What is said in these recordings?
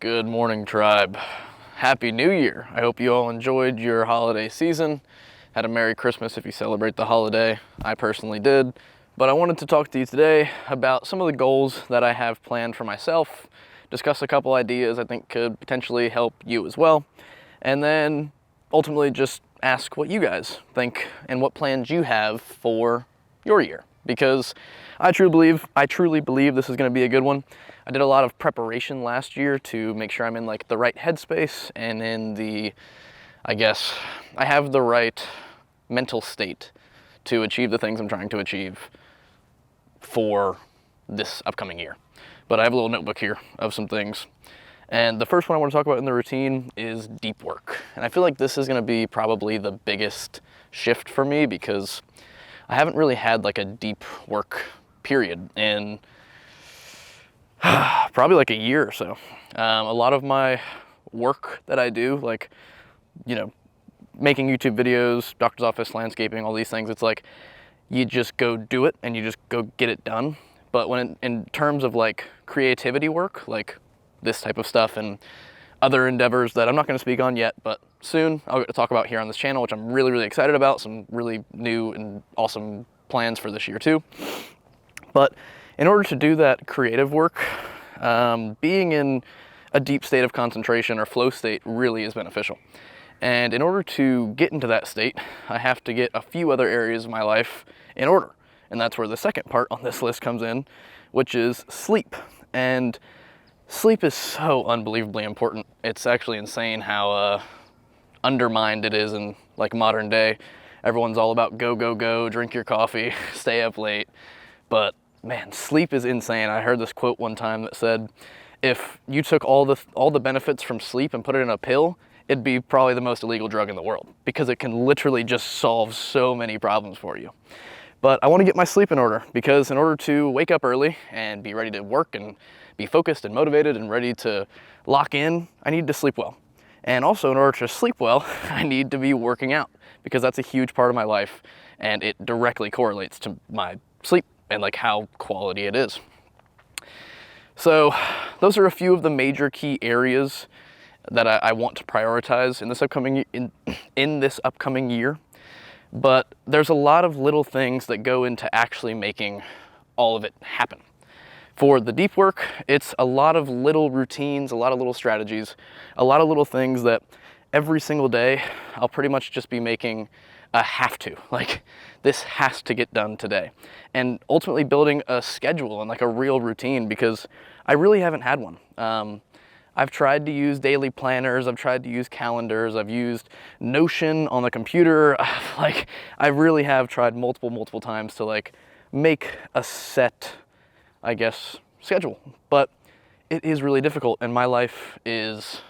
Good morning, tribe. Happy New Year. I hope you all enjoyed your holiday season. Had a Merry Christmas if you celebrate the holiday. I personally did. But I wanted to talk to you today about some of the goals that I have planned for myself, discuss a couple ideas I think could potentially help you as well, and then ultimately just ask what you guys think and what plans you have for your year. Because I truly believe this is going to be a good one. I did a lot of preparation last year to make sure I'm in like the right headspace and in the, I have the right mental state to achieve the things I'm trying to achieve for this upcoming year. But I have a little notebook here of some things. And the first one I want to talk about in the routine is deep work. And I feel like this is going to be probably the biggest shift for me because I haven't really had like a deep work period in probably like a year or so. A lot of my work that I do, like, making YouTube videos, doctor's office, landscaping, all these things, it's like you just go do it and you just go get it done. But when in terms of like creativity work, like this type of stuff and other endeavors that I'm not going to speak on yet, but soon I'll get to talk about here on this channel, which I'm really excited about, some really new and awesome plans for this year too. But in order to do that creative work, being in a deep state of concentration or flow state really is beneficial. And in order to get into that state, I have to get a few other areas of my life in order. And that's where the second part on this list comes in, which is sleep. And sleep is so unbelievably important. It's actually insane how undermined it is in like modern day. Everyone's all about go, drink your coffee, stay up late. But man, sleep is insane. I heard this quote one time that said, if you took all the benefits from sleep and put it in a pill, it'd be probably the most illegal drug in the world because it can literally just solve so many problems for you. But I want to get my sleep in order because in order to wake up early and be ready to work and be focused and motivated and ready to lock in, I need to sleep well. And also in order to sleep well, I need to be working out because that's a huge part of my life and it directly correlates to my sleep and like how quality it is. So those are a few of the major key areas that I want to prioritize in this upcoming year. But there's a lot of little things that go into actually making all of it happen. For the deep work, it's a lot of little routines, a lot of little strategies, a lot of little things that every single day I'll pretty much just be making a have to. Like, this has to get done today. And ultimately building a schedule and like a real routine because I really haven't had one. I've tried to use daily planners, I've tried to use calendars, I've used Notion on the computer. Like, I really have tried multiple times to like make a set, schedule. But it is really difficult and my life is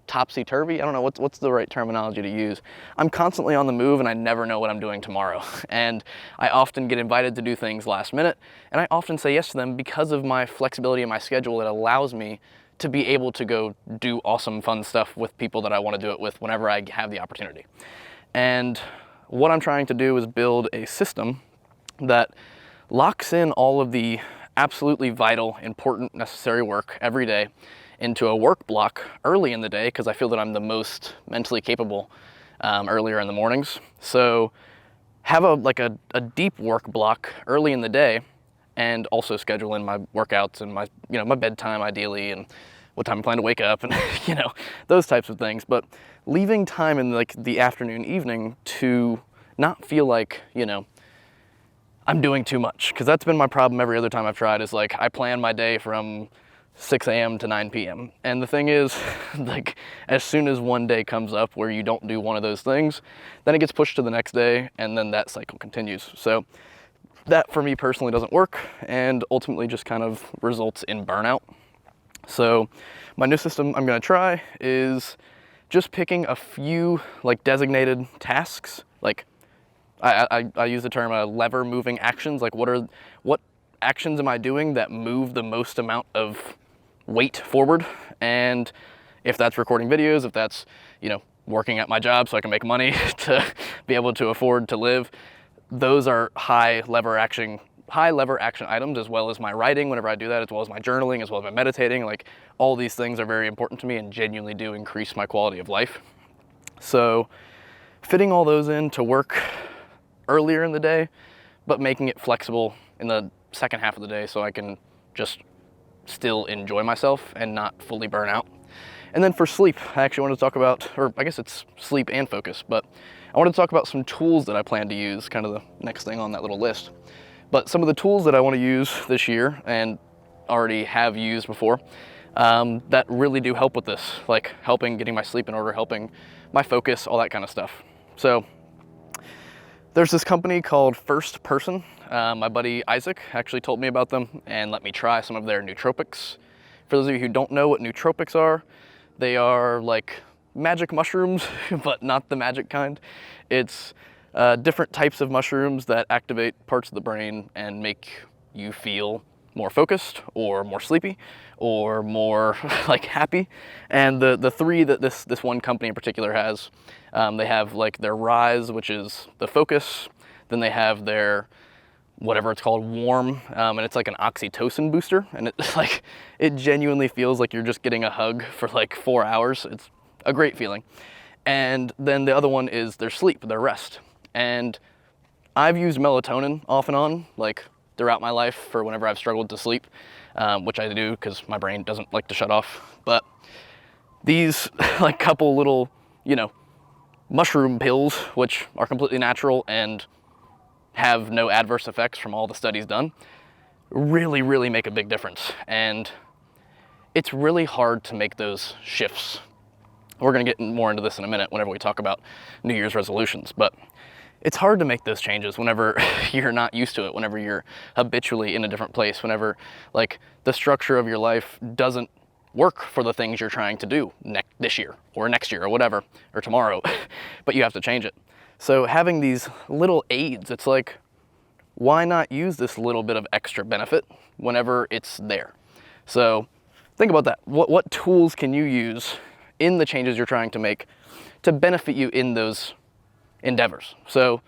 topsy-turvy. I don't know what's the right terminology to use. I'm constantly on the move and I never know what I'm doing tomorrow. And I often get invited to do things last minute and I often say yes to them because of my flexibility in my schedule. It allows me to be able to go do awesome fun stuff with people that I want to do it with whenever I have the opportunity. And what I'm trying to do is build a system that locks in all of the absolutely vital, important, necessary work every day into a work block early in the day because I feel that I'm the most mentally capable earlier in the mornings. So have a deep work block early in the day and also schedule in my workouts and my my bedtime ideally and what time I plan to wake up and those types of things. But leaving time in like the afternoon, evening to not feel like I'm doing too much, because that's been my problem every other time I've tried is like I plan my day from 6 a.m. to 9 p.m. And the thing is, like, as soon as one day comes up where you don't do one of those things, then it gets pushed to the next day and then that cycle continues. So that for me personally doesn't work and ultimately just kind of results in burnout. So my new system I'm going to try is just picking a few like designated tasks. Like I use the term lever moving actions. Like what actions am I doing that move the most amount of weight forward? And if that's recording videos, if that's working at my job so I can make money to be able to afford to live, those are high lever action high lever action items, as well as my writing whenever I do that, as well as my journaling, as well as my meditating. Like, all these things are very important to me and genuinely do increase my quality of life. So fitting all those in to work earlier in the day, but making it flexible in the second half of the day so I can just still enjoy myself and not fully burn out. And then for sleep, I actually wanted to talk about, or I guess it's sleep and focus, but I wanted to talk about some tools that I plan to use, kind of the next thing on that little list. But some of the tools that I want to use this year and already have used before that really do help with this, like helping getting my sleep in order, helping my focus, all that kind of stuff. So there's this company called First Person. My buddy Isaac actually told me about them and let me try some of their nootropics. For those of you who don't know what nootropics are, they are like magic mushrooms, but not the magic kind. It's different types of mushrooms that activate parts of the brain and make you feel more focused or more sleepy or more like happy. And the three that this one company in particular has, they have like their Rise, which is the focus. Then they have their whatever it's called, Warm, and it's like an oxytocin booster, and it's like, it genuinely feels like you're just getting a hug for like 4 hours. It's a great feeling. And then the other one is their sleep, their rest. And I've used melatonin off and on, like throughout my life for whenever I've struggled to sleep, which I do because my brain doesn't like to shut off. But these like couple little, you know, mushroom pills, which are completely natural and have no adverse effects from all the studies done, really make a big difference. And it's really hard to make those shifts. We're gonna get more into this in a minute whenever we talk about New Year's resolutions, but it's hard to make those changes whenever you're not used to it, whenever you're habitually in a different place, whenever like the structure of your life doesn't work for the things you're trying to do this year or next year or whatever, or tomorrow, but you have to change it. So having these little aids, it's like, why not use this little bit of extra benefit whenever it's there? So think about that. What tools can you use in the changes you're trying to make to benefit you in those endeavors? So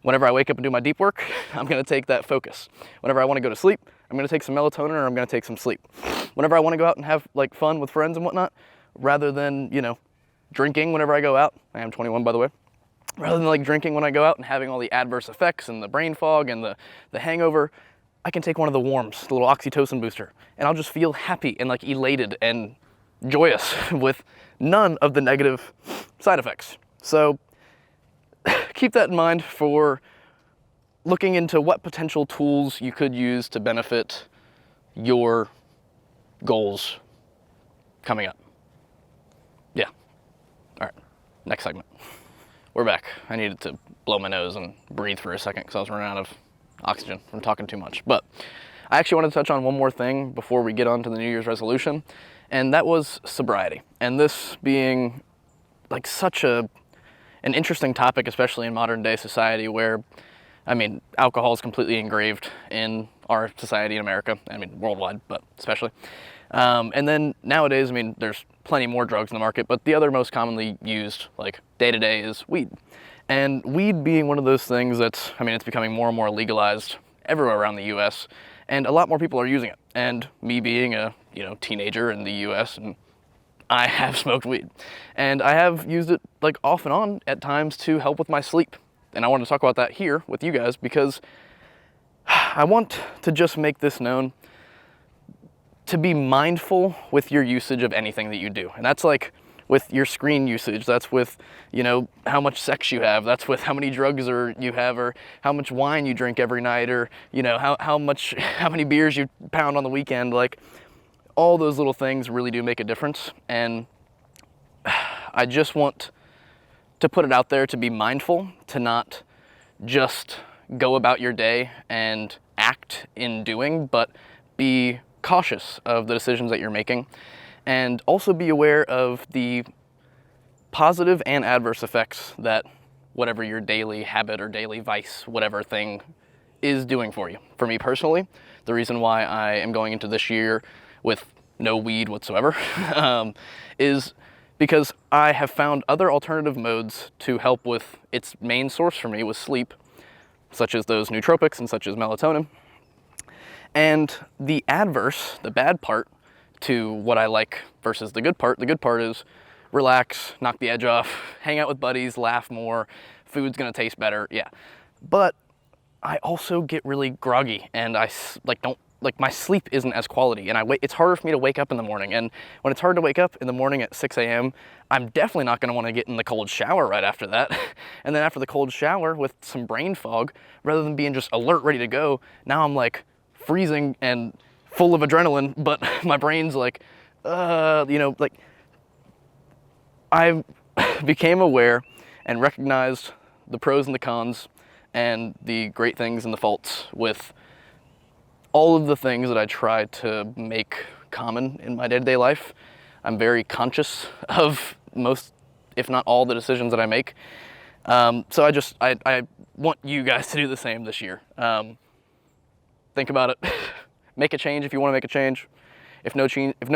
whenever I wake up and do my deep work, I'm gonna take that focus. Whenever I wanna go to sleep, I'm gonna take some melatonin or I'm gonna take some sleep. Whenever I wanna go out and have like fun with friends and whatnot, rather than, you know, drinking whenever I go out, I am 21 by the way, rather than like drinking when I go out and having all the adverse effects and the brain fog and the hangover, I can take one of the Warms, the little oxytocin booster, and I'll just feel happy and like elated and joyous with none of the negative side effects. So keep that in mind for looking into what potential tools you could use to benefit your goals coming up. Yeah. All right, next segment. We're back. I needed to blow my nose and breathe for a second because I was running out of oxygen from talking too much. But I actually wanted to touch on one more thing before we get on to the New Year's resolution, and that was sobriety. And this being like such an interesting topic, especially in modern day society where, I mean, alcohol is completely engraved in our society in America, I mean, worldwide, but especially. And then nowadays, I mean, there's plenty more drugs in the market, but the other most commonly used, like day-to-day, is weed. And weed being one of those things that's, I mean, it's becoming more and more legalized everywhere around the US, and a lot more people are using it. And me being a, you know, teenager in the US, and I have smoked weed. And I have used it like off and on at times to help with my sleep. And I want to talk about that here with you guys because I want to just make this known, to be mindful with your usage of anything that you do. And that's like with your screen usage, that's with, you know, how much sex you have, that's with how many drugs you have, or how much wine you drink every night, or, you know, how many beers you pound on the weekend. Like, all those little things really do make a difference. And I just want to put it out there to be mindful, to not just go about your day and act in doing, but be cautious of the decisions that you're making, and also be aware of the positive and adverse effects that whatever your daily habit or daily vice, whatever thing, is doing for you. For me personally, the reason why I am going into this year with no weed whatsoever is because I have found other alternative modes to help with its main source for me, with sleep, such as those nootropics and such as melatonin. And the adverse, the bad part to what I like versus the good part is relax, knock the edge off, hang out with buddies, laugh more, food's gonna taste better, yeah. But I also get really groggy, and I don't, my sleep isn't as quality, and it's harder for me to wake up in the morning. And when it's hard to wake up in the morning at 6 a.m., I'm definitely not gonna wanna get in the cold shower right after that. And then after the cold shower with some brain fog, rather than being just alert, ready to go, now I'm like freezing and full of adrenaline, but my brain's like, like, I became aware and recognized the pros and the cons and the great things and the faults with all of the things that I try to make common in my day-to-day life. I'm very conscious of most, if not all, the decisions that I make. So I want you guys to do the same this year. Think about it. Make a change if you want to make a change. If no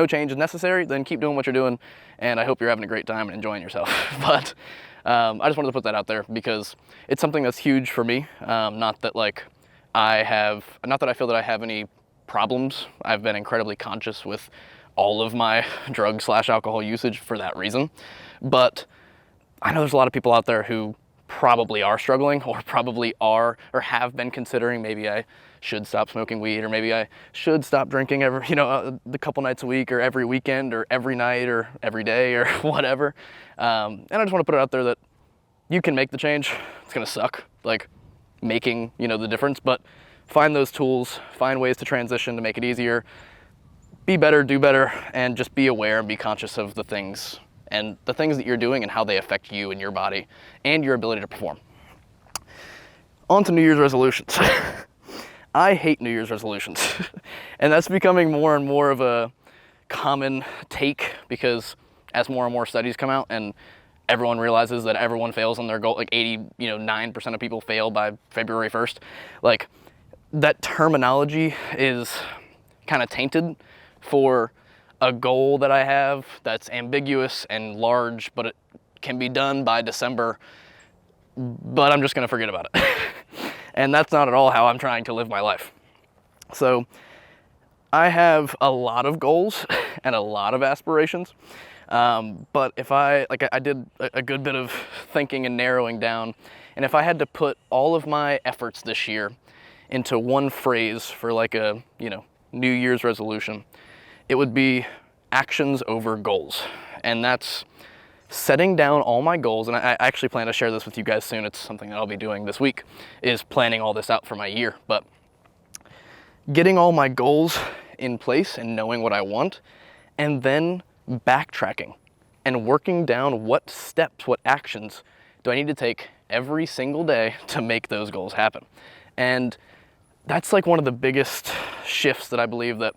change is necessary, then keep doing what you're doing, and I hope you're having a great time and enjoying yourself. But I just wanted to put that out there because it's something that's huge for me. Not that I feel that I have any problems. I've been incredibly conscious with all of my drug/alcohol usage for that reason. But I know there's a lot of people out there who probably are struggling, or probably are, or have been considering, maybe I should stop smoking weed, or maybe I should stop drinking the couple nights a week, or every weekend, or every night, or every day, or whatever. And I just want to put it out there that you can make the change. It's gonna suck, like making, the difference, but find those tools, find ways to transition to make it easier, be better, do better, and just be aware and be conscious of the things that you're doing and how they affect you and your body and your ability to perform. On to New Year's resolutions. I hate New Year's resolutions. And that's becoming more and more of a common take, because as more and more studies come out and everyone realizes that everyone fails on their goal, like 9% of people fail by February 1st, like that terminology is kind of tainted for a goal that I have that's ambiguous and large, but it can be done by December, but I'm just gonna forget about it. And that's not at all how I'm trying to live my life. So I have a lot of goals and a lot of aspirations, but if I did a good bit of thinking and narrowing down, and if I had to put all of my efforts this year into one phrase for like a New Year's resolution, it would be actions over goals. And that's setting down all my goals, and I actually plan to share this with you guys soon. It's something that I'll be doing this week, is planning all this out for my year. But getting all my goals in place and knowing what I want, and then backtracking and working down what steps, what actions do I need to take every single day to make those goals happen. And that's like one of the biggest shifts that I believe that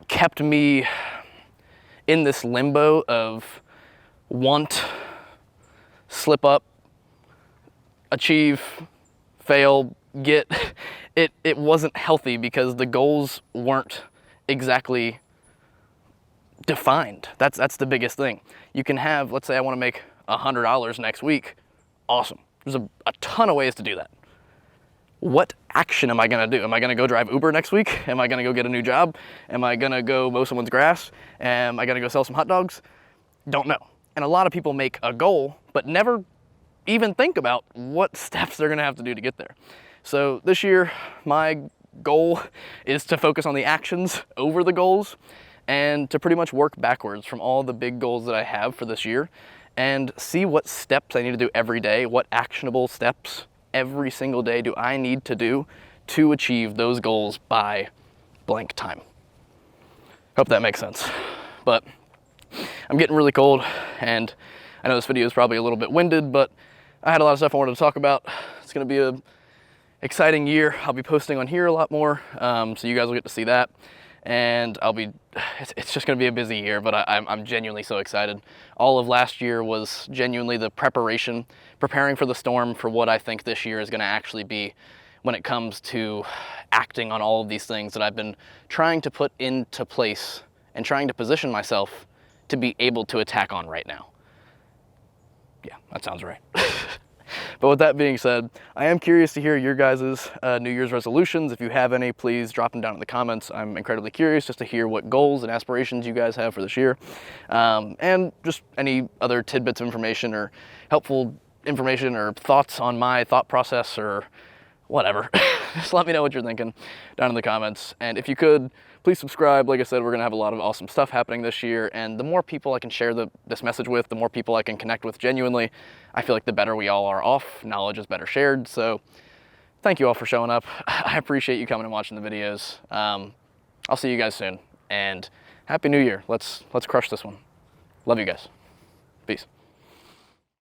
kept me in this limbo of want, slip up, achieve, fail, get. It wasn't healthy because the goals weren't exactly defined. That's the biggest thing. You can have, let's say I want to make $100 next week. Awesome. There's a ton of ways to do that. What action am I gonna do? Am I gonna go drive Uber next week? Am I gonna go get a new job? Am I gonna go mow someone's grass? Am I gonna go sell some hot dogs? Don't know. And a lot of people make a goal, but never even think about what steps they're gonna have to do to get there. So this year, my goal is to focus on the actions over the goals, and to pretty much work backwards from all the big goals that I have for this year, and see what steps I need to do every day, what actionable steps every single day do I need to do to achieve those goals by blank time. Hope that makes sense. But I'm getting really cold, and I know this video is probably a little bit winded, but I had a lot of stuff I wanted to talk about. It's gonna be an exciting year. I'll be posting on here a lot more, so you guys will get to see that. And it's just gonna be a busy year, but I'm genuinely so excited. All of last year was genuinely the preparing for the storm for what I think this year is gonna actually be when it comes to acting on all of these things that I've been trying to put into place and trying to position myself to be able to attack on right now. Yeah, that sounds right. But with that being said, I am curious to hear your guys' New Year's resolutions. If you have any, please drop them down in the comments. I'm incredibly curious just to hear what goals and aspirations you guys have for this year. And just any other tidbits of information or helpful information or thoughts on my thought process or whatever. Just let me know what you're thinking down in the comments. And if you could, please subscribe. Like I said, we're gonna have a lot of awesome stuff happening this year, and the more people I can share this message with, the more people I can connect with genuinely, I feel like the better we all are off. Knowledge is better shared. So thank you all for showing up. I appreciate you coming and watching the videos. I'll see you guys soon, and Happy New Year. Let's crush this one. Love you guys. Peace.